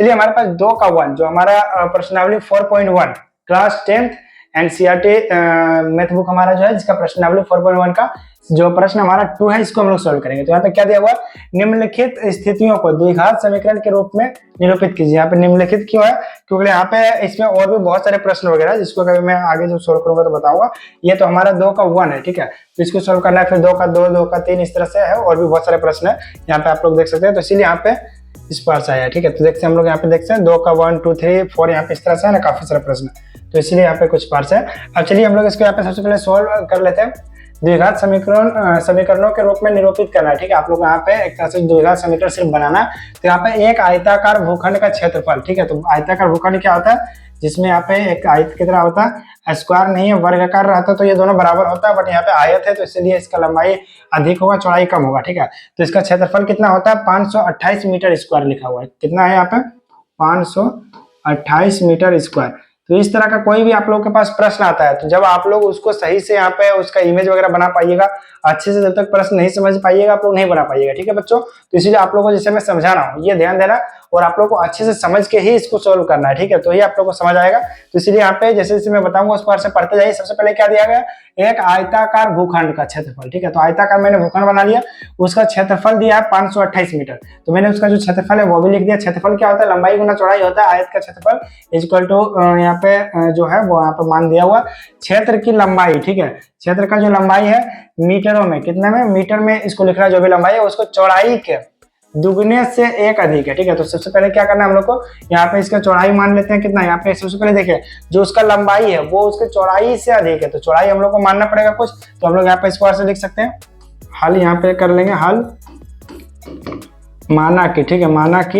चलिए हमारे पास 2 का 1 जो हमारा प्रश्नावली 4.1 class 10th NCERT math book हमारा जो है जिसका प्रश्नावली 4.1 का जो प्रश्न हमारा 2 है इसको हम लोग सॉल्व करेंगे। तो यहाँ पे क्या दिया हुआ, निम्नलिखित स्थितियों को द्विघात समीकरण के रूप में निरूपित कीजिए। यहाँ पे निम्नलिखित क्यों है, क्योंकि यहाँ पे इसमें और भी बहुत सारे प्रश्न वगैरह जिसको कभी मैं आगे जब सॉल्व करूंगा तो बताऊंगा। ये तो हमारा 2 का 1 है, ठीक है, तो इसको सॉल्व करना है, फिर 2 का 2, 2 का 3 इस तरह से है, और भी बहुत सारे प्रश्न है यहाँ पे आप लोग देख सकते हैं। तो इसीलिए यहाँ पे इस पार से आया, ठीक है। तो देखते हैं हम लोग यहाँ पे देखते हैं 2 का 1 2 3 4 यहाँ पे इस तरह से है ना, काफी सारे प्रश्न, तो इसीलिए यहाँ पे कुछ पार्ट्स है। अब चलिए हम लोग इसको यहाँ पे सबसे पहले सॉल्व कर लेते हैं। द्विघात समीकरणों के रूप में निरूपित करना है, ठीक है। आप लोग यहाँ पे एक तरह से द्विघात समीकरण सिर्फ बनाना। तो यहाँ पे एक आयताकार भूखंड का क्षेत्रफल, ठीक है, तो आयताकार भूखंड क्या होता है, जिसमें यहाँ पे एक आयत की तरह होता है, स्क्वायर नहीं है, वर्गाकार रहता तो ये दोनों बराबर होता है, बट यहाँ पे आयत है तो इसलिए इसका लंबाई अधिक होगा, चौड़ाई कम होगा, ठीक है। तो इसका क्षेत्रफल कितना होता है, 528 मीटर स्क्वायर लिखा हुआ है। कितना है यहाँ पे, 528 मीटर स्क्वायर। तो इस तरह का कोई भी आप लोगों के पास प्रश्न आता है तो जब आप लोग उसको सही से यहाँ पे उसका इमेज वगैरह बना पाइएगा, अच्छे से जब तक प्रश्न नहीं समझ पाइएगा आप लोग नहीं बना पाइएगा, ठीक है बच्चों। तो इसीलिए आप लोगों को जैसे मैं समझा रहा हूँ ये ध्यान देना, और आप लोग को अच्छे से समझ के ही इसको सोल्व करना है, ठीक है, तो ये आप लोग को समझ आएगा। तो इसीलिए यहाँ पे जैसे जैसे मैं बताऊंगा उस पर से पढ़ते जाइए। सबसे पहले क्या दिया गया, एक आयताकार भूखंड का क्षेत्रफल, ठीक है, तो आयताकार मैंने भूखंड बना लिया, उसका क्षेत्रफल दिया है 528 मीटर, तो मैंने उसका जो क्षेत्रफल है वो भी लिख दिया। क्षेत्रफल क्या होता है, लंबाई गुना चौड़ाई होता है। आयत का क्षेत्रफल इक्वल टू यहाँ पे जो है वो यहाँ पे मान दिया हुआ क्षेत्र की लंबाई, ठीक है, क्षेत्र का जो लंबाई है मीटरों में, कितने में, मीटर में इसको लिख रहा है, जो भी लंबाई है उसको चौड़ाई के दुगने से एक अधिक है, ठीक है। तो सबसे पहले क्या करना है हम लोग को, यहाँ पे इसका चौड़ाई मान लेते हैं कितना, यहाँ पे सबसे पहले देखिए जो उसका लंबाई है वो उसके चौड़ाई से अधिक है, तो चौड़ाई हम लोग को मानना पड़ेगा कुछ, तो हम लोग यहाँ पे स्क्वायर से लिख सकते हैं। हल यहाँ पे कर लेंगे, हल माना कि, ठीक है, माना कि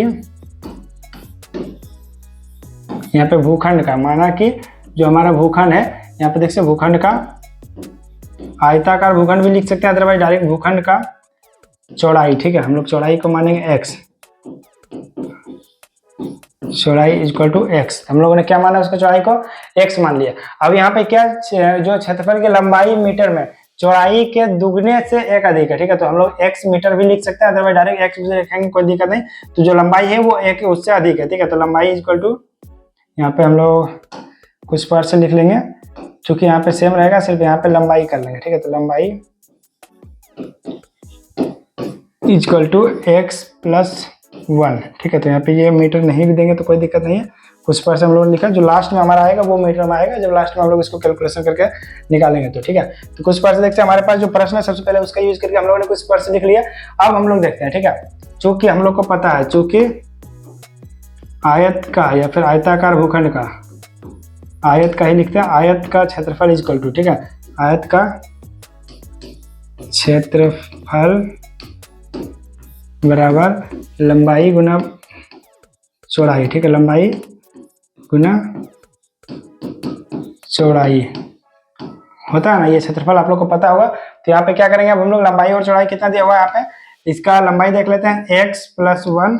यहाँ पे भूखंड का, माना कि जो हमारा भूखंड है यहाँ पे देख सकते भूखंड का, आयताकार भूखंड भी लिख सकते हैं, अदरवाइज डायरेक्ट भूखंड का चौड़ाई, ठीक है, हम लोग चौड़ाई को मानेंगे x, चौड़ाई इक्वल टू x, हम लोगों ने क्या माना उसका चौड़ाई को x मान लिया। अब यहाँ पे क्या, जो क्षेत्रफल की लंबाई मीटर में चौड़ाई के दुगने से एक अधिक है, ठीक है, तो हम लोग x मीटर भी लिख सकते हैं, अदरवाइज डायरेक्ट x लिखेंगे कोई दिक्कत नहीं। तो जो लंबाई है वो एक उससे अधिक है, ठीक है, तो लंबाई इक्वल टू यहाँ पे हम लोग कुछ पार्ट से लिख लेंगे, चूंकि यहाँ पे सेम रहेगा, सिर्फ यहाँ पे लंबाई कर लेंगे, ठीक है, तो लंबाई इक्वल टू x प्लस 1, ठीक है। तो यहाँ पे ये मीटर नहीं भी देंगे तो कोई दिक्कत नहीं है, कुछ पर से हम लोग ने लिखा, जो लास्ट में हमारा आएगा वो मीटर में आएगा, जब लास्ट में हम लोग इसको कैलकुलेशन करके निकालेंगे तो, ठीक है। तो कुछ पर से देखते हैं हमारे पास जो प्रश्न है सबसे पहले उसका यूज करके हम लोगों ने कुछ पर से लिख लिया। अब हम लोग देखते हैं, ठीक है, चूंकि हम लोग को पता है, चूंकि आयत का या फिर आयताकार भूखंड का, आयत का ही लिखते हैं, आयत का क्षेत्रफल इक्वल टू, ठीक है, आयत का क्षेत्रफल बराबर लंबाई गुना चौड़ाई, ठीक है, लंबाई गुना चौड़ाई होता है ना, ये क्षेत्रफल आप लोग को पता होगा। तो यहाँ पे क्या करेंगे, अब हम लोग लंबाई और चौड़ाई कितना दिया हुआ है यहाँ पे, इसका लंबाई देख लेते हैं x प्लस 1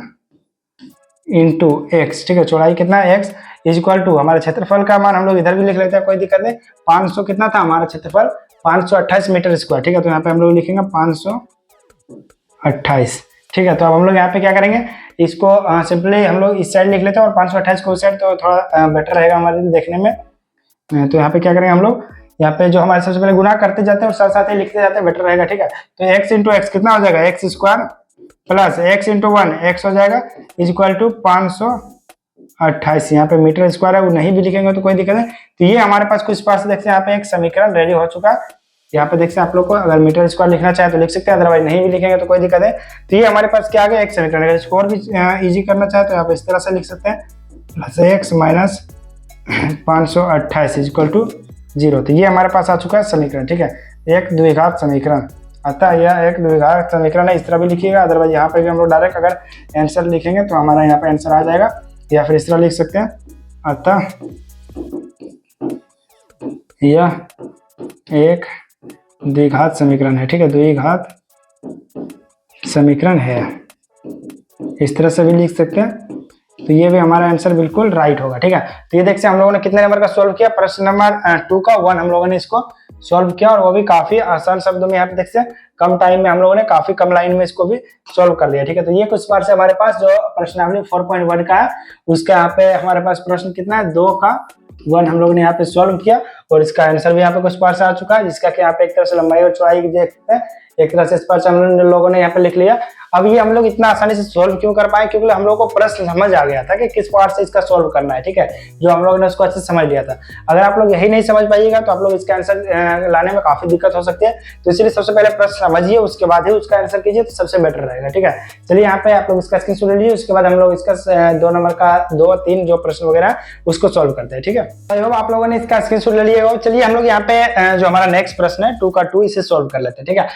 इंटू एक्स, ठीक है, चौड़ाई कितना है x इक्वल टू हमारे क्षेत्रफल का मान हम लोग इधर भी लिख लेते हैं, कोई दिक्कत नहीं। 500 कितना था हमारा क्षेत्रफल, 528 मीटर स्क्वायर, ठीक है, तो यहाँ पे हम लोग लिखेंगे 528, ठीक है। तो अब हम लोग यहाँ पे क्या करेंगे, इसको सिंपली हम लोग इस साइड लिख लेते हैं और 528 को उस साइड, तो थोड़ा बेटर रहेगा हमारे लिए देखने में। तो यहाँ पे क्या करेंगे हम लोग, यहाँ पे जो हमारे सबसे पहले गुना करते जाते हैं और साथ साथ ही लिखते जाते हैं, बेटर रहेगा, ठीक है। तो x इंटू एक्स कितना हो जाएगा, x square plus x into 1 x हो जाएगा इक्वल टू 528, यहाँ पे मीटर स्क्वायर है वो नहीं भी लिखेंगे तो कोई दिक्कत नहीं। तो ये हमारे पास कुछ पास देखते हैं, यहाँ पे एक समीकरण रेडी हो चुका है। यहाँ पे देखते हैं आप लोग को अगर मीटर स्क्वायर लिखना चाहे तो लिख सकते हैं, अदरवाइज नहीं भी लिखेंगे तो कोई दिक्कत है। तो ये हमारे पास क्या आ गया, एक समीकरण। अगर इसको और भी इजी करना चाहे तो यहाँ पे इस तरह से लिख सकते हैं, plus x minus 528 equal to 0। तो ये हमारे पास आ चुका है समीकरण, ठीक है, एक द्विघात समीकरण। अतः यह एक द्विघात समीकरण है, इस तरह भी लिखिएगा, अदरवाइज यहाँ पे भी हम लोग डायरेक्ट अगर आंसर लिखेंगे तो हमारा यहाँ पे आंसर आ जाएगा, या फिर इस तरह लिख सकते हैं, अतः यह एक द्विघात समीकरण है, ठीक है, द्विघात समीकरण है, इस तरह से भी लिख सकते हैं। तो ये भी हमारा आंसर बिल्कुल राइट होगा, ठीक है। तो ये देखते हैं हम लोगों ने कितने नंबर का सॉल्व किया, प्रश्न नंबर 2 का 1 हम लोगों ने इसको सॉल्व किया, और वो भी काफी आसान शब्दों में। यहाँ पे देख सकते हैं कम टाइम में हम लोगों ने काफी कम लाइन में इसको भी सॉल्व कर लिया। ठीक है, तो ये कुछ बार से हमारे पास जो प्रश्नावली 4.1 का है उसका यहाँ पे हमारे पास प्रश्न कितना है, 2 का 1 हम लोगों ने यहाँ पे सॉल्व किया, और इसका आंसर भी यहाँ पे कुछ बार से आ चुका है, जिसका कि यहाँ पे एक तरह से लंबाई और चौड़ाई देखते हैं, एक तरह से इस पर हम लोगों ने यहाँ पे लिख लिया। अब ये हम लोग इतना आसानी से सॉल्व क्यों कर पाए, क्योंकि हम लोग को प्रश्न समझ आ गया था कि किस पार्ट से इसका सॉल्व करना है। ठीक है, जो हम लोग ने उसको अच्छे से समझ लिया था। अगर आप लोग यही नहीं समझ पाइएगा तो आप लोग इसका आंसर लाने में काफी दिक्कत हो सकती है। तो इसलिए सबसे पहले प्रश्न समझिए, उसके बाद ही उसका आंसर कीजिए, तो सबसे बेटर रहेगा। ठीक है, चलिए यहाँ पे आप लोग इसका स्क्रीनशॉट ले लीजिए, उसके बाद हम लोग इसका 2 नंबर का 2, 3 जो प्रश्न वगैरह है उसको सॉल्व करते हैं। ठीक है, तो आप लोगों ने इसका स्क्रीनशॉट ले लिया। चलिए हम लोग यहाँ पे जो हमारा नेक्स्ट प्रश्न है 2 का 2 इसे सॉल्व कर लेते हैं। ठीक है।